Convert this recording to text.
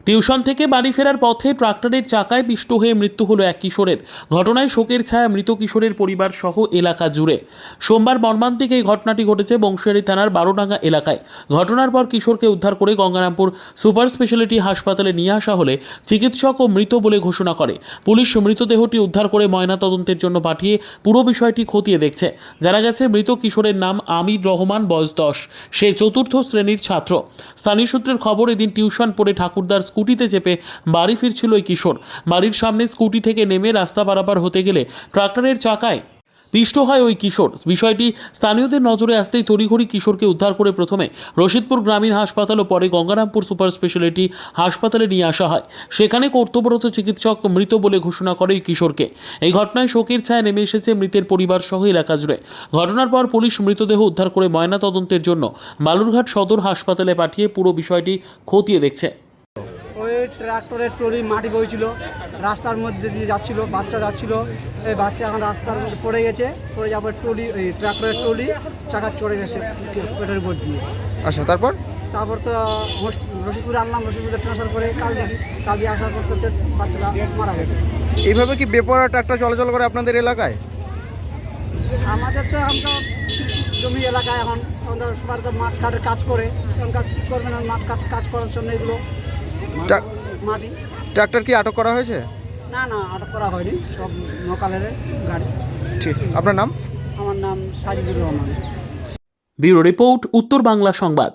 Tuition থেকে বাড়ি ফেরার পথে ট্রাক্টরের চাকায় পিষ্ট হয়ে মৃত্যু হলো এক কিশোরের। ঘটনায় শোকের ছায়া মৃত কিশোরের পরিবার সহ এলাকা জুড়ে। সোমবার মর্মান্তিক এই ঘটনাটি ঘটেছে বংশিয়ারি থানার বারোডাঙ্গা এলাকায়। ঘটনার পর কিশোরকে উদ্ধার করে গঙ্গারামপুর সুপার স্পেশালিটি হাসপাতালে নিয়ে আসা হলে চিকিৎসক ও মৃত বলে ঘোষণা করে। পুলিশ মৃতদেহটি উদ্ধার করে ময়নাতদন্তের জন্য পাঠিয়ে পুরো বিষয়টি খতিয়ে দেখছে। জানা গেছে মৃত কিশোরের নাম আমির রহমান, বয়স 10। সে চতুর্থ শ্রেণীর ছাত্র। স্থানীয় সূত্রের খবর, এদিন টিউশন পড়ে ঠাকুরদার স্কুটিতে চেপে বাড়ি ফিরছিল এই কিশোর। বাড়ির সামনে স্কুটি থেকে নেমে রাস্তা পারাপার হতে গেলে ট্রাক্টরের চাকায় পিষ্ট হয় ওই কিশোর। বিষয়টি স্থানীয়দের নজরে আসতেই তড়িঘড়ি কিশোরকে উদ্ধার করে প্রথমে রশিদপুর গ্রামীণ হাসপাতাল ও পরে গঙ্গারামপুর সুপার স্পেশালিটি হাসপাতালে নিয়ে আসা হয়। সেখানে কর্তব্যরত চিকিৎসক মৃত বলে ঘোষণা করে এই কিশোরকে। এই ঘটনায় শোকের ছায়া নেমে এসেছে মৃতের পরিবার সহ এলাকা জুড়ে। ঘটনার পর পুলিশ মৃতদেহ উদ্ধার করে ময়নাতদন্তের জন্য বালুরঘাট সদর হাসপাতালে পাঠিয়ে পুরো বিষয়টি খতিয়ে দেখছে। ওই ট্রাক্টরের ট্রলি মাটি বইছিল, রাস্তার মধ্যে দিয়ে যাচ্ছিল, বাচ্চা যাচ্ছিল। এই বাচ্চা এখন রাস্তার মধ্যে পড়ে গেছে, পড়ে যাবার ট্রলি, এই ট্রাক্টরের ট্রলি চাকা চড়ে গেছে পেটের উপর দিয়ে। আচ্ছা, তারপর তো রশিদপুরে আনলাম, রশিদপুরে ট্রান্সফার করে কাল দিয়ে আসার পর তো বাচ্চাটা মারা গেছে। এইভাবে কি বেপরোয়া ট্রাক্টর চলাচল করে আপনাদের এলাকায়? আমাদের তো এখন তো জমি এলাকায় এখন আমাদের সবার তো মাঠ কাটের কাজ করে, এখনকার কী করবেন, মাঠ কাজ করার জন্য এগুলো মাটি। ট্রাক্টর কি আটক করা হয়েছে? না, আটক করা হয়নি, সব লোকালের গাড়ি। ঠিক, আপনার নাম? আমার নাম সাজিদুর রহমান। ব্যুরো রিপোর্ট, উত্তর বাংলা সংবাদ।